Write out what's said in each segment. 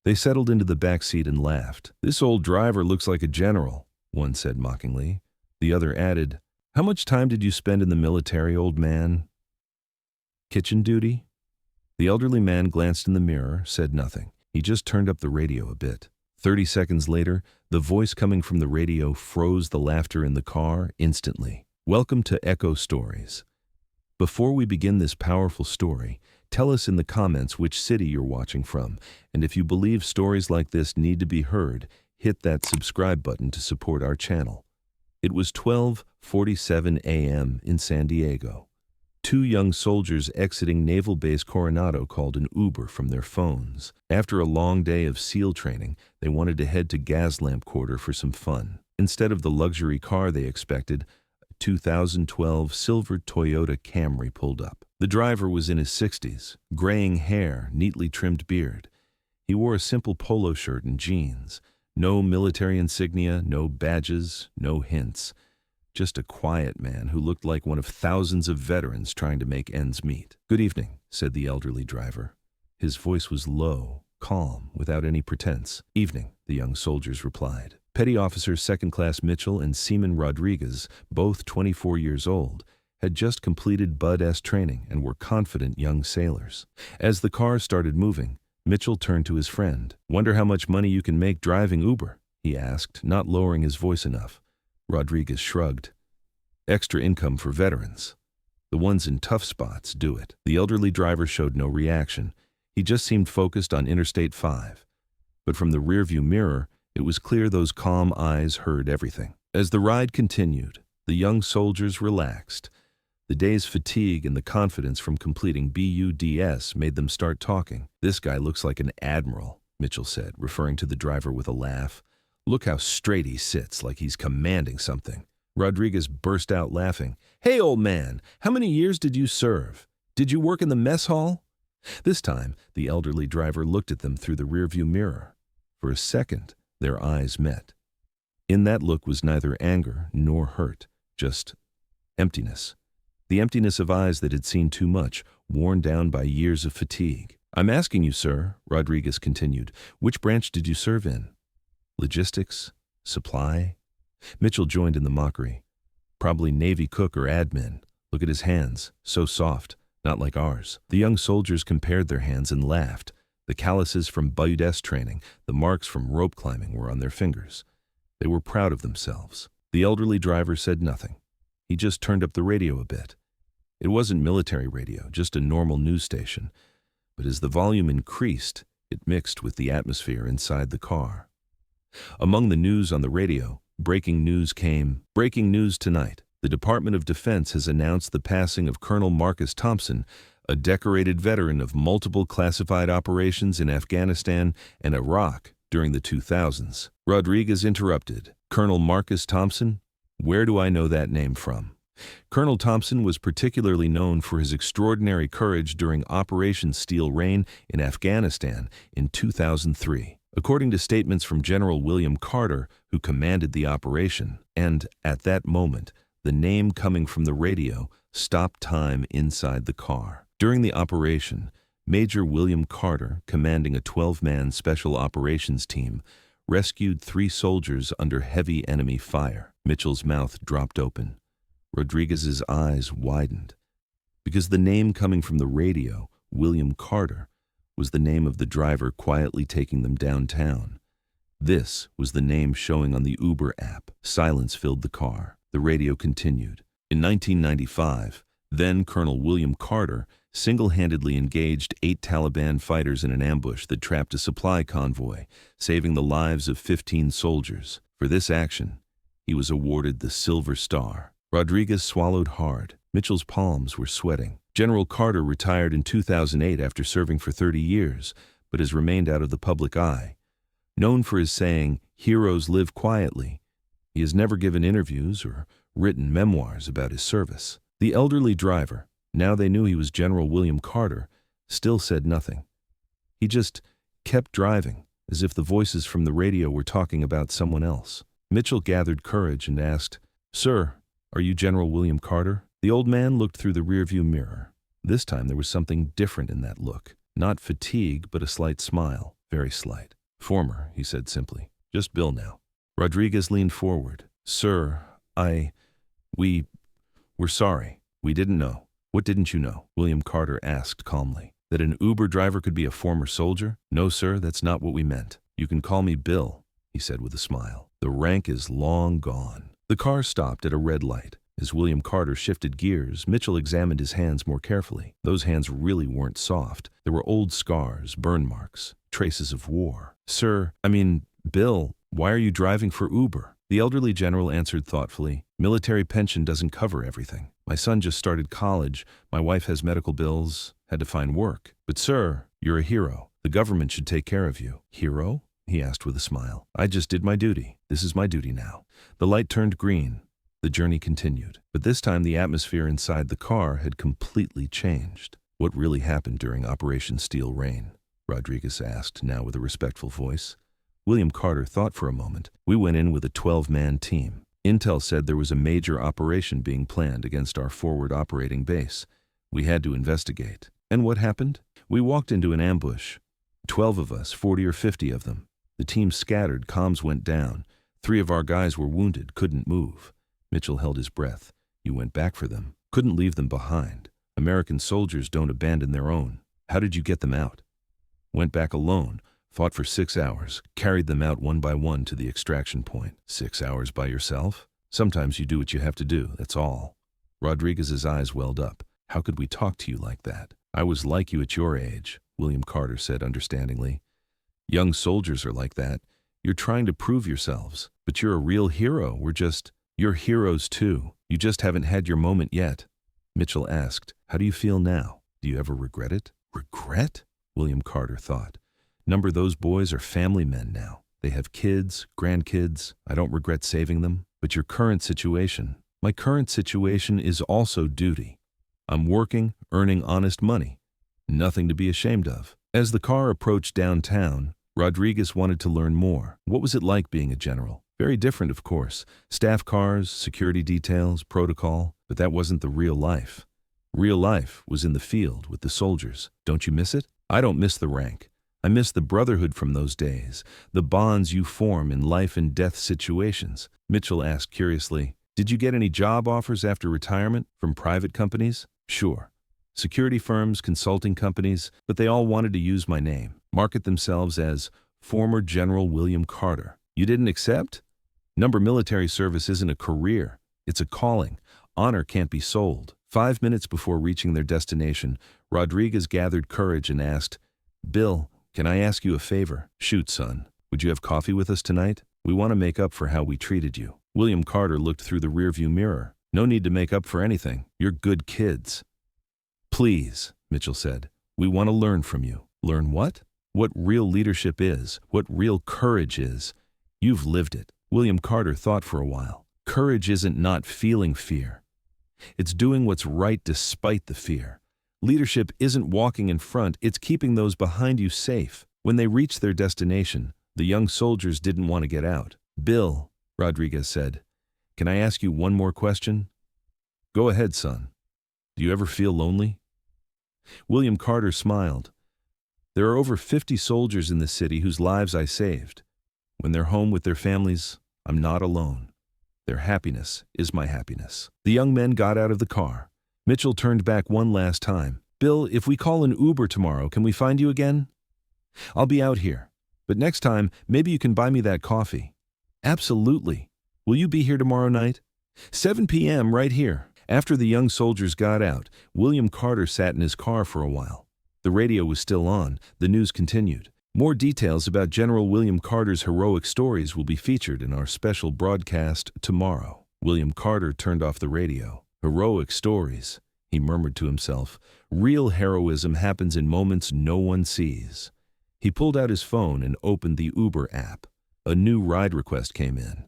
They settled into the back seat and laughed. "This old driver looks like a general," one said mockingly. The other added, "How much time did you spend in the military, old man?" "Kitchen duty?" The elderly man glanced in the mirror, said nothing. He just turned up the radio a bit. 30 seconds later, the voice coming from the radio froze the laughter in the car instantly. "Welcome to Echo Stories. Before we begin this powerful story, tell us in the comments which city you're watching from, and if you believe stories like this need to be heard, hit that subscribe button to support our channel." It was 12:47 a.m. in San Diego. Two young soldiers exiting Naval Base Coronado called an Uber from their phones. After a long day of SEAL training, they wanted to head to Gaslamp Quarter for some fun. Instead of the luxury car they expected, a 2012 silver Toyota Camry pulled up. The driver was in his 60s, graying hair, neatly trimmed beard. He wore a simple polo shirt and jeans. No military insignia, no badges, no hints. Just a quiet man who looked like one of thousands of veterans trying to make ends meet. "Good evening," said the elderly driver. His voice was low, calm, without any pretense. "Evening," the young soldiers replied. Petty Officer Second Class Mitchell and Seaman Rodriguez, both 24 years old, had just completed Bud S training and were confident young sailors. As the car started moving, Mitchell turned to his friend. "Wonder how much money you can make driving Uber?" he asked, not lowering his voice enough. Rodriguez shrugged. "Extra income for veterans. The ones in tough spots do it." The elderly driver showed no reaction. He just seemed focused on Interstate 5. But from the rearview mirror, it was clear those calm eyes heard everything. As the ride continued, the young soldiers relaxed. The day's fatigue and the confidence from completing BUDS made them start talking. "This guy looks like an admiral," Mitchell said, referring to the driver with a laugh. "Look how straight he sits, like he's commanding something." Rodriguez burst out laughing. "Hey, old man, how many years did you serve? Did you work in the mess hall?" This time, the elderly driver looked at them through the rearview mirror. For a second, their eyes met. In that look was neither anger nor hurt, just emptiness. The emptiness of eyes that had seen too much, worn down by years of fatigue. "I'm asking you, sir," Rodriguez continued, "which branch did you serve in? Logistics? Supply?" Mitchell joined in the mockery. "Probably Navy cook or admin. Look at his hands, so soft, not like ours." The young soldiers compared their hands and laughed. The calluses from BUDS training, the marks from rope climbing were on their fingers. They were proud of themselves. The elderly driver said nothing. He just turned up the radio a bit. It wasn't military radio, just a normal news station. But as the volume increased, it mixed with the atmosphere inside the car. Among the news on the radio, breaking news came. "Breaking news tonight. The Department of Defense has announced the passing of Colonel Marcus Thompson, a decorated veteran of multiple classified operations in Afghanistan and Iraq during the 2000s. Rodriguez interrupted. "Colonel Marcus Thompson? Where do I know that name from?" Colonel Thompson was particularly known for his extraordinary courage during Operation Steel Rain in Afghanistan in 2003. According to statements from General William Carter, who commanded the operation, and at that moment, the name coming from the radio stopped time inside the car. During the operation, Major William Carter, commanding a 12-man special operations team, rescued 3 soldiers under heavy enemy fire. Mitchell's mouth dropped open. Rodriguez's eyes widened. Because the name coming from the radio, William Carter, was the name of the driver quietly taking them downtown. This was the name showing on the Uber app. Silence filled the car. The radio continued. In 1995, then Colonel William Carter single-handedly engaged 8 Taliban fighters in an ambush that trapped a supply convoy, saving the lives of 15 soldiers. For this action, he was awarded the Silver Star. Rodriguez swallowed hard. Mitchell's palms were sweating. General Carter retired in 2008 after serving for 30 years, but has remained out of the public eye. Known for his saying, "Heroes live quietly," he has never given interviews or written memoirs about his service. The elderly driver, now they knew he was General William Carter, still said nothing. He just kept driving, as if the voices from the radio were talking about someone else. Mitchell gathered courage and asked, "Sir, are you General William Carter?" The old man looked through the rearview mirror. This time there was something different in that look. Not fatigue, but a slight smile. Very slight. Former, he said simply. Just Bill now. Rodriguez leaned forward. Sir, we're sorry. We didn't know. What didn't you know? William Carter asked calmly. That an Uber driver could be a former soldier? No, sir, that's not what we meant. You can call me Bill, he said with a smile. The rank is long gone. The car stopped at a red light. As William Carter shifted gears, Mitchell examined his hands more carefully. Those hands really weren't soft. There were old scars, burn marks, traces of war. Bill, why are you driving for Uber? The elderly general answered thoughtfully, military pension doesn't cover everything. My son just started college. My wife has medical bills, had to find work. But sir, you're a hero. The government should take care of you. Hero? He asked with a smile. I just did my duty. This is my duty now. The light turned green. The journey continued. But this time the atmosphere inside the car had completely changed. What really happened during Operation Steel Rain? Rodriguez asked, now with a respectful voice. William Carter thought for a moment. We went in with a 12-man team. Intel said there was a major operation being planned against our forward operating base. We had to investigate. And what happened? We walked into an ambush. 12 of us, 40 or 50 of them. The team scattered, comms went down. 3 of our guys were wounded, couldn't move. Mitchell held his breath. You went back for them. Couldn't leave them behind. American soldiers don't abandon their own. How did you get them out? Went back alone. Fought for 6 hours, carried them out one by one to the extraction point. 6 hours by yourself? Sometimes you do what you have to do, that's all. Rodriguez's eyes welled up. How could we talk to you like that? I was like you at your age, William Carter said understandingly. Young soldiers are like that. You're trying to prove yourselves, but you're a real hero. You're heroes too. You just haven't had your moment yet. Mitchell asked, how do you feel now? Do you ever regret it? Regret? William Carter thought. Number those boys are family men now. They have kids, grandkids. I don't regret saving them. But your current situation, my current situation is also duty. I'm working, earning honest money. Nothing to be ashamed of. As the car approached downtown, Rodriguez wanted to learn more. What was it like being a general? Very different, of course. Staff cars, security details, protocol. But that wasn't the real life. Real life was in the field with the soldiers. Don't you miss it? I don't miss the rank. I miss the brotherhood from those days, the bonds you form in life and death situations. Mitchell asked curiously, did you get any job offers after retirement from private companies? Sure. Security firms, consulting companies, but they all wanted to use my name, market themselves as former General William Carter. You didn't accept? Number military service isn't a career. It's a calling. Honor can't be sold. 5 minutes before reaching their destination, Rodriguez gathered courage and asked, Bill, can I ask you a favor? Shoot, son. Would you have coffee with us tonight? We want to make up for how we treated you. William Carter looked through the rearview mirror. No need to make up for anything. You're good kids. Please, Mitchell said. We want to learn from you. Learn what? What real leadership is. What real courage is. You've lived it. William Carter thought for a while. Courage isn't not feeling fear. It's doing what's right despite the fear. Leadership isn't walking in front, it's keeping those behind you safe. When they reached their destination, the young soldiers didn't want to get out. Bill, Rodriguez said, can I ask you one more question? Go ahead, son. Do you ever feel lonely? William Carter smiled. There are over 50 soldiers in the city whose lives I saved. When they're home with their families, I'm not alone. Their happiness is my happiness. The young men got out of the car. Mitchell turned back one last time. Bill, if we call an Uber tomorrow, can we find you again? I'll be out here. But next time, maybe you can buy me that coffee. Absolutely. Will you be here tomorrow night? 7 p.m. right here. After the young soldiers got out, William Carter sat in his car for a while. The radio was still on. The news continued. More details about General William Carter's heroic stories will be featured in our special broadcast tomorrow. William Carter turned off the radio. Heroic stories, he murmured to himself. Real heroism happens in moments no one sees. He pulled out his phone and opened the Uber app. A new ride request came in.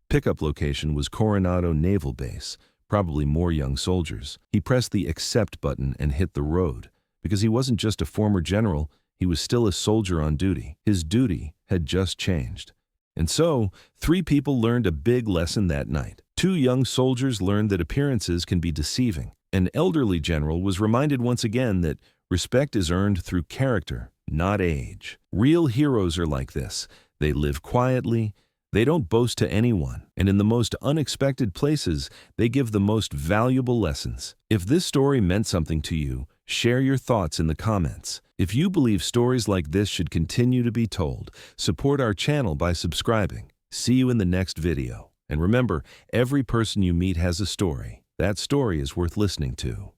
Pickup location was Coronado Naval Base, probably more young soldiers. He pressed the accept button and hit the road. Because he wasn't just a former general, he was still a soldier on duty. His duty had just changed. And so, 3 people learned a big lesson that night. 2 young soldiers learned that appearances can be deceiving. An elderly general was reminded once again that respect is earned through character, not age. Real heroes are like this. They live quietly, they don't boast to anyone, and in the most unexpected places, they give the most valuable lessons. If this story meant something to you, share your thoughts in the comments. If you believe stories like this should continue to be told, support our channel by subscribing. See you in the next video. And remember, every person you meet has a story. That story is worth listening to.